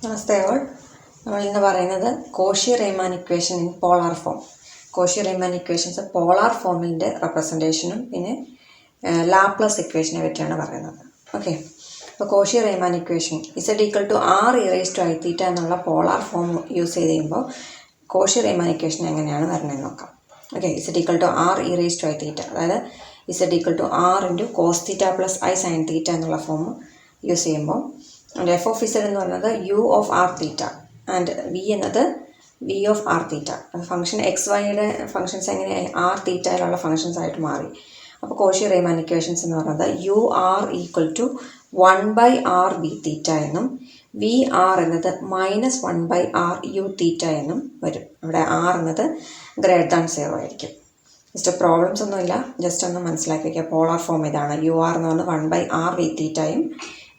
നമസ്തേ all. നമ്മൾ ഇന്ന് പറയുന്നത് Cauchy Riemann equation in polar form. Cauchy Riemann equations polar ഫോമിൻ്റെ റെപ്രസെൻറ്റേഷനും പിന്നെ ലാപ്ലേസ് ഇക്വേഷനെ പറ്റിയാണ് പറയുന്നത്. ഓക്കെ, അപ്പോൾ കോഷി-റീമാൻ ഇക്വേഷൻ Z=r e⁻i⁻θ എന്നുള്ള പോളാർ ഫോം യൂസ് ചെയ്ത് കഴിയുമ്പോൾ കോഷി-റീമാൻ ഇക്വേഷൻ എങ്ങനെയാണ് വരുന്നതെന്ന് നോക്കാം. ഓക്കെ, Z=r e⁻i⁻θ, അതായത് Z=r × cos θ + i sin θ എന്നുള്ള ഫോം യൂസ് ചെയ്യുമ്പോൾ f of z എന്ന് പറയുന്നത് u(r)θ ആൻഡ് v എന്നത് v(r)θ. ഫംഗ്ഷൻ എക്സ് വൈയുടെ ഫംഗ്ഷൻസ് എങ്ങനെ r θയിലുള്ള ഫംഗ്ഷൻസ് ആയിട്ട് മാറി. അപ്പോൾ കോഷി-റീമാൻ ഇക്വേഷൻസ് എന്ന് പറയുന്നത് u(r) = 1/r(v)θ എന്നും vr എന്നത് -1/r u⁻θ എന്നും വരും. അവിടെ r എന്നത് >0 ആയിരിക്കും. ജസ്റ്റ് പ്രോബ്ലംസ് ഒന്നുമില്ല, ജസ്റ്റ് ഒന്ന് മനസ്സിലാക്കി വയ്ക്കുക. പോളാർ ഫോം ഇതാണ്. ur എന്ന് പറഞ്ഞാൽ 1/r(v)θയും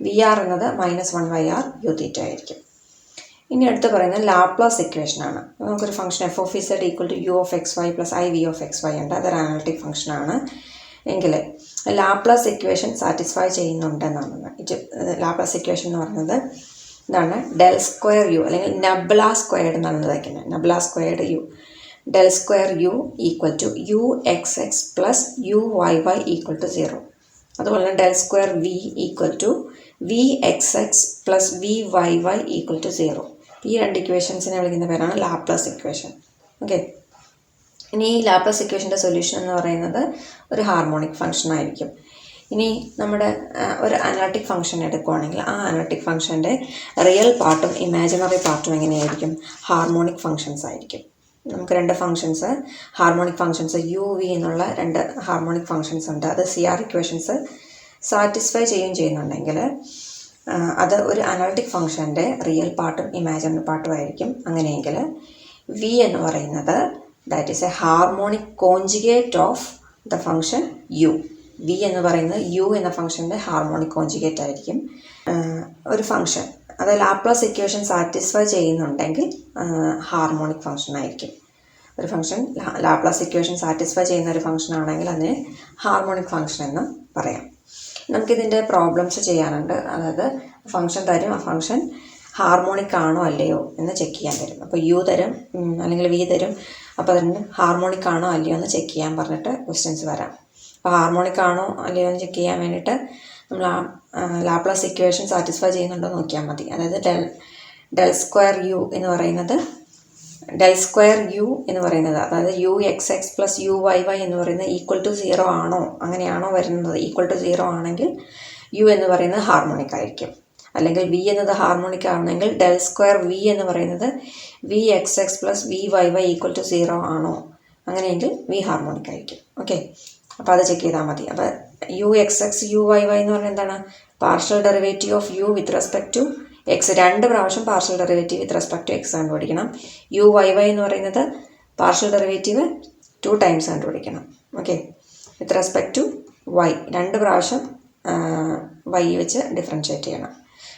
vr എന്നത് -1/r u⁻θ ആയിരിക്കും. ഇനി അടുത്ത് പറയുന്നത് ലാപ്ലേസ് ഇക്വേഷനാണ്. നമുക്കൊരു function f of z = u(x(y) + iv (x(y) ഉണ്ട്. അതൊരു അനലിറ്റിക് ഫംഗ്ഷനാണ് എങ്കിൽ ലാപ്ലേസ് ഇക്വേഷൻ സാറ്റിസ്ഫൈ ചെയ്യുന്നുണ്ടെന്നാണ്. ലാപ്ലേസ് ഇക്വേഷൻ എന്ന് പറയുന്നത് ഇതാണ്. ∇2u അല്ലെങ്കിൽ നബ്ല സ്ക്വയർഡ് എന്നാണ് വയ്ക്കുന്നത്. Nabla squared u ∇2u = uxx + uyy = 0. അതുപോലെ തന്നെ ∇2v = vxx + vyy = 0. ഈ രണ്ട് ഇക്വേഷൻസിനെ വിളിക്കുന്ന പേരാണ് ലാപ്ലേസ് ഇക്വേഷൻ. ഓക്കെ, ഇനി ഈ ലാപ്ലേസ് ഇക്വേഷൻ്റെ സൊല്യൂഷൻ എന്ന് പറയുന്നത് ഒരു ഹാർമോണിക് ഫംഗ്ഷൻ ആയിരിക്കും. ഇനി നമ്മുടെ ഒരു അനലിറ്റിക് ഫംഗ്ഷൻ എടുക്കുകയാണെങ്കിൽ ആ അനലിറ്റിക് ഫംഗ്ഷൻ്റെ റിയൽ പാർട്ടും ഇമാജിനറി പാർട്ടും എങ്ങനെയായിരിക്കും? ഹാർമോണിക് ഫംഗ്ഷൻസ് ആയിരിക്കും. നമുക്ക് രണ്ട് functions harmonic functions u v എന്നുള്ള രണ്ട് ഹാർമോണിക് ഫംഗ്ഷൻസ് ഉണ്ട്. അത് CR ഇക്വേഷൻസ് സാറ്റിസ്ഫൈ ചെയ്യുന്നുണ്ടെങ്കിൽ അത് ഒരു അനലിറ്റിക് ഫംഗ്ഷൻ്റെ റിയൽ പാർട്ടും ഇമാജിനറി പാർട്ടും ആയിരിക്കും. അങ്ങനെയെങ്കിൽ v എന്ന് പറയുന്നത് that is A harmonic conjugate of the function u. v എന്ന് പറയുന്നത് u എന്ന ഫംഗ്ഷൻ്റെ ഹാർമോണിക് കോഞ്ചുഗേറ്റ് ആയിരിക്കും. ഒരു ഫംഗ്ഷൻ അത് ലാപ്ലേസ് ഇക്വേഷൻ സാറ്റിസ്ഫൈ ചെയ്യുന്നുണ്ടെങ്കിൽ ഹാർമോണിക് ഫംഗ്ഷൻ ആയിരിക്കും. ഒരു ഫംഗ്ഷൻ ലാപ്ലേസ് ഇക്വേഷൻ സാറ്റിസ്ഫൈ ചെയ്യുന്ന ഒരു ഫംഗ്ഷൻ ആണെങ്കിൽ അതിനെ ഹാർമോണിക് ഫംഗ്ഷൻ എന്ന് പറയാം. നമുക്കിതിൻ്റെ പ്രോബ്ലംസ് ചെയ്യാനുണ്ട്. അതായത് ഫംഗ്ഷൻ തരും, ആ ഫംഗ്ഷൻ ഹാർമോണിക് ആണോ അല്ലയോ എന്ന് ചെക്ക് ചെയ്യാൻ തരും. അപ്പോൾ u തരും അല്ലെങ്കിൽ v തരും. അപ്പോൾ അതിന് ഹാർമോണിക് ആണോ അല്ലയോ എന്ന് ചെക്ക് ചെയ്യാൻ പറഞ്ഞിട്ട് ക്വസ്റ്റ്യൻസ് വരാം. അപ്പോൾ ഹാർമോണിക് ആണോ അല്ലയോ എന്ന് ചെക്ക് ചെയ്യാൻ വേണ്ടിയിട്ട് നമ്മൾ ലാപ്ലേസ് ഇക്വേഷൻ സാറ്റിസ്ഫൈ ചെയ്യുന്നുണ്ടോ നോക്കിയാൽ മതി. അതായത് ∇2u എന്ന് പറയുന്നത് അതായത് uxx + uyy എന്ന് പറയുന്നത് =0 ആണോ, അങ്ങനെയാണോ വരുന്നത്? =0 ആണെങ്കിൽ u എന്ന് പറയുന്നത് ഹാർമോണിക് ആയിരിക്കും. അല്ലെങ്കിൽ v എന്നത് ഹാർമോണിക് ആണെങ്കിൽ ∇2v എന്ന് പറയുന്നത് vxx + vyy =0 ആണോ, അങ്ങനെയെങ്കിൽ v ഹാർമോണിക് ആയിരിക്കും. ഓക്കെ, അപ്പോൾ അത് ചെക്ക് ചെയ്താൽ മതി. അപ്പോൾ uxx uyy എന്ന് പറഞ്ഞാൽ എന്താണ്? Partial derivative of u with respect to X. 2 പ്രാവശ്യം partial derivative with respect to X കണ്ടുപിടിക്കണം. uyy എന്ന് പറയുന്നത് പാർഷ്യൽ ഡെറിവേറ്റീവ് 2 ടൈംസ് കണ്ടുപിടിക്കണം. Okay, with respect to y 2 പ്രാവശ്യം y വെച്ച് ഡിഫറൻഷ്യേറ്റ് ചെയ്യണം.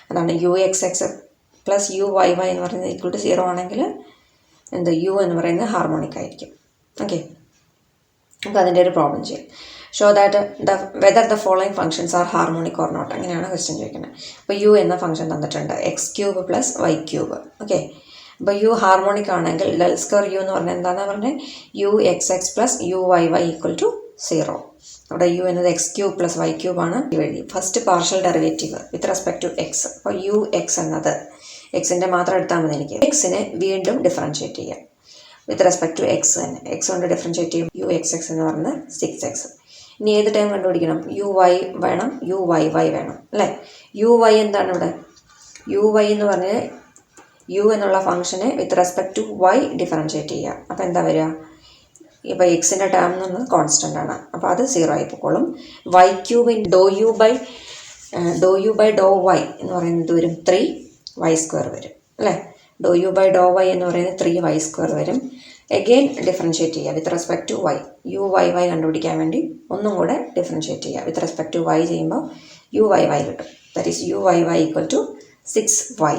അതാണ് uxx + uyy എന്ന് പറയുന്നത് =0 ആണെങ്കിൽ u എന്ന് പറയുന്നത് ഹാർമോണിക് ആയിരിക്കും. ഓക്കെ, നമുക്ക് അതിൻ്റെ ഒരു പ്രോബ്ലം ചെയ്യാം. Show that whether the following functions are harmonic or not, അങ്ങനെയാണ് ക്വസ്റ്റ്യൻ ചോദിക്കുന്നത്. അപ്പോൾ u എന്ന ഫംഗ്ഷൻ തന്നിട്ടുണ്ട്, x³ + y³. ഓക്കെ, അപ്പോൾ u ഹാർമോണിക് ആണെങ്കിൽ ∇2u എന്ന് പറഞ്ഞാൽ എന്താണെന്ന് പറഞ്ഞാൽ uxx + uyy = 0. അവിടെ u എന്നത് x³ + y³ ആണ്. First partial derivative with respect to X. അപ്പോൾ ux എന്നത് എക്സിൻ്റെ മാത്രം എടുത്താൽ മതി. എനിക്ക് എക്സിനെ വീണ്ടും ഡിഫറൻഷ്യേറ്റ് ചെയ്യാം വിത്ത് റെസ്പെക്ട് ടു എക്സ് തന്നെ. എക്സ് കൊണ്ട് ഡിഫറൻഷ്യേറ്റ് ചെയ്യും. uxx എന്ന് പറയുന്നത് 6x. ഇനി ഏത് ടൈം കണ്ടുപിടിക്കണം? uy വേണം, uyy വേണം അല്ലേ? uy എന്താണ് ഇവിടെ? uy എന്ന് പറഞ്ഞാൽ u എന്നുള്ള ഫംഗ്ഷനെ with respect to y differentiate ചെയ്യുക. അപ്പോൾ എന്താ വരിക? ഇപ്പോൾ എക്സിൻ്റെ ടേം എന്ന് പറയുന്നത് കോൺസ്റ്റൻ്റ് ആണ്. അപ്പോൾ അത് 0 ആയി പോയിക്കോളും. y³ ∂u/∂y എന്ന് പറയുന്നത് വരും 3y² വരും അല്ലേ? ∂u/∂y എന്ന് പറയുന്നത് 3y² വരും. എഗെയിൻ ഡിഫറൻഷ്യേറ്റ് ചെയ്യുക with respect to y. uyy കണ്ടുപിടിക്കാൻ വേണ്ടി ഒന്നും കൂടെ ഡിഫറൻഷ്യേറ്റ് ചെയ്യുക വിത്ത് റെസ്പെക്ട് ടു y ചെയ്യുമ്പോൾ uyy കിട്ടും. That is uyy = 6y.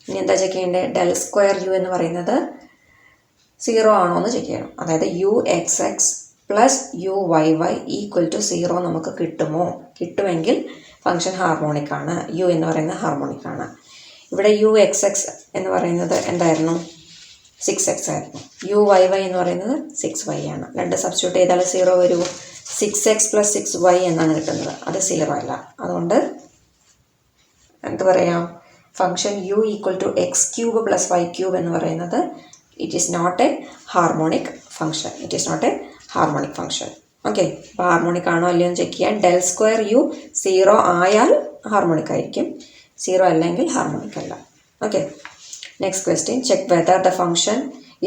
ഇനി എന്താ ചെക്ക് ചെയ്യേണ്ടത്? ∇2u എന്ന് പറയുന്നത് 0 ആണോ എന്ന് ചെക്ക് ചെയ്യണം. അതായത് uxx + uyy = 0 നമുക്ക് കിട്ടുമോ? കിട്ടുമെങ്കിൽ ഫംഗ്ഷൻ ഹാർമോണിക് ആണ്, u എന്ന് പറയുന്നത് ഹാർമോണിക് ആണ്. ഇവിടെ യു എക്സ് എക്സ് എന്ന് പറയുന്നത് എന്തായിരുന്നു? 6x ആയിരുന്നു. യു വൈ വൈ എന്ന് പറയുന്നത് 6y ആണ്. രണ്ട് സബ്സ്റ്റിറ്റ്യൂട്ട് ചെയ്താൽ 0 വരുമോ? 6x + 6y എന്നാണ് കിട്ടുന്നത്. അത് 0 അല്ല. അതുകൊണ്ട് എന്ത് പറയാം? ഫംഗ്ഷൻ u = x³ + y³ എന്ന് പറയുന്നത് it is not a harmonic function. Okay, അപ്പോൾ ഹാർമോണിക് ആണോ അല്ലയോ എന്ന് ചെക്ക് ചെയ്യാൻ ∇2u 0 ആയാൽ ഹാർമോണിക് ആയിരിക്കും, 0 അല്ലെങ്കിൽ ഹാർമോണിക് അല്ല. Okay, next question, check whether the function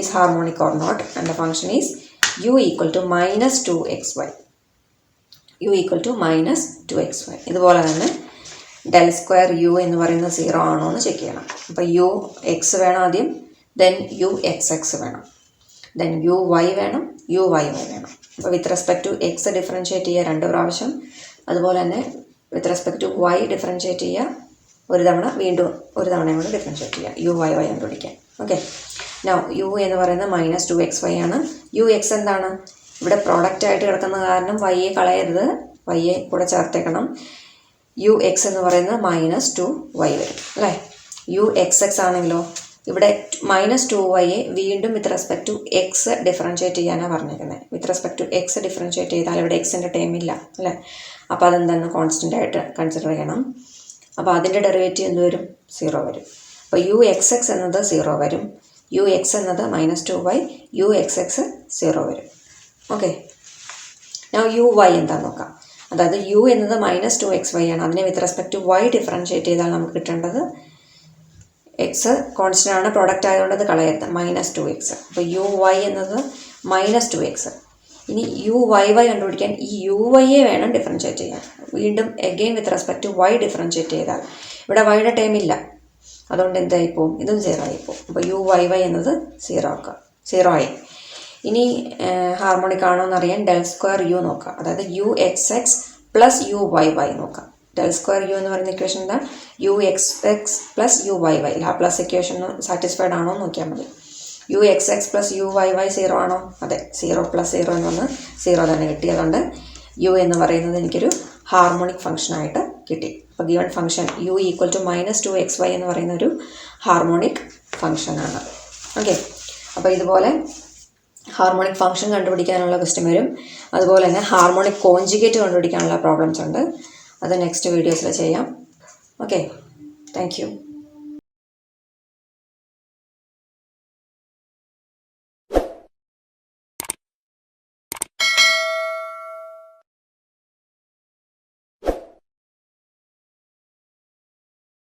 is harmonic or not, and the function is u = -2xy. ഇതുപോലെ തന്നെ ∇2u എന്ന് പറയുന്നത് 0 ആണോ എന്ന് ചെക്ക് ചെയ്യണം. അപ്പോൾ യു എക്സ് വേണം ആദ്യം, ദെൻ യു എക്സ് എക്സ് വേണം, ദെൻ യു വൈ വേണം, യു വൈ വൈ വേണം. അപ്പോൾ with respect to X differentiate ചെയ്യുക 2 പ്രാവശ്യം, അതുപോലെ തന്നെ with respect to Y differentiate ചെയ്യുക ഒരു തവണ, വീണ്ടും ഒരു തവണയും കൂടി ഡിഫറൻഷ്യേറ്റ് ചെയ്യുക, യു വൈ വൈ കണ്ടുപിടിക്കാൻ. ഓക്കെ, നൗ യു എന്ന് പറയുന്നത് -2xy ആണ്. യു എക്സ് എന്താണ്? ഇവിടെ പ്രോഡക്റ്റ് ആയിട്ട് കിടക്കുന്ന കാരണം വൈയെ കളയരുത്, വൈയെ കൂടെ ചേർത്തേക്കണം. യു എക്സ് എന്ന് പറയുന്നത് -2y വരും അല്ലേ. യു എക്സ് എക്സ് ആണെങ്കിലോ ഇവിടെ -2yയെ വീണ്ടും with respect to X differentiate ചെയ്യാനാണ് പറഞ്ഞിരിക്കുന്നത്. With respect to X differentiate ചെയ്താൽ ഇവിടെ എക്സിൻ്റെ ടൈം ഇല്ല അല്ലേ. അപ്പോൾ അതെന്താണ്? കോൺസ്റ്റൻ്റ് ആയിട്ട് കൺസിഡർ ചെയ്യണം. അപ്പോൾ അതിൻ്റെ ഡെറിവേറ്റീവ് എന്ത് വരും? 0 വരും. അപ്പോൾ യു എക്സ് എക്സ് എന്നത് 0 വരും, യു എക്സ് എന്നത് -2y, യു എക്സ് എക്സ് 0 വരും. ഓക്കെ, ഞാൻ യു വൈ എന്താണെന്ന് നോക്കാം. അതായത് യു എന്നത് -2xy ആണ്, അതിനെ with respect to Y differentiate ചെയ്താൽ നമുക്ക് കിട്ടേണ്ടത് എക്സ് കോൺസ്റ്റൻ്റ് ആണ്, പ്രോഡക്റ്റ് ആയതുകൊണ്ട് അത് കളയരുത്, -2x. അപ്പോൾ യു വൈ എന്നത് -2x. ഇനി യു വൈ വൈ കണ്ടുപിടിക്കാൻ ഈ യു വൈയെ വേണം ഡിഫറൻഷ്യേറ്റ് ചെയ്യാൻ. വീണ്ടും again with respect to Y differentiate ചെയ്താൽ ഇവിടെ വൈയുടെ ടൈം ഇല്ല, അതുകൊണ്ട് എന്തായിപ്പോവും? ഇതും 0 ആയിപ്പോവും. അപ്പോൾ യു വൈ വൈ എന്നത് 0 ആയി. ഇനി ഹാർമോണിക് ആണോ എന്നറിയാൻ ∇2u നോക്കാം. അതായത് u X x + u Y y നോക്കാം. ∇2u എന്ന് പറയുന്ന ഇക്വേഷൻ എന്താ? U X x + u Y y. Laplace equation satisfied ആണോ എന്ന് നോക്കിയാൽ മതി. U X x + u Y y 0 ആണോ? അതെ, 0 + 0 എന്ന് പറഞ്ഞാൽ 0 തന്നെ കിട്ടി. അതുകൊണ്ട് യു എന്ന് പറയുന്നത് എനിക്കൊരു ഹാർമോണിക് ഫംഗ്ഷനായിട്ട് കിട്ടി. അപ്പോൾ ഗിവൺ ഫംഗ്ഷൻ യു = -2xy എന്ന് പറയുന്ന ഒരു ഹാർമോണിക് ഫംഗ്ഷനാണ്. ഓക്കെ, അപ്പോൾ ഇതുപോലെ ഹാർമോണിക് ഫംഗ്ഷൻ കണ്ടുപിടിക്കാനുള്ള ക്വസ്റ്റ്യൻ വരും. അതുപോലെ തന്നെ ഹാർമോണിക് കോൺജുഗേറ്റ് കണ്ടുപിടിക്കാനുള്ള പ്രോബ്ലംസ് ഉണ്ട്. അത് നെക്സ്റ്റ് വീഡിയോസിൽ ചെയ്യാം. Okay, thank you.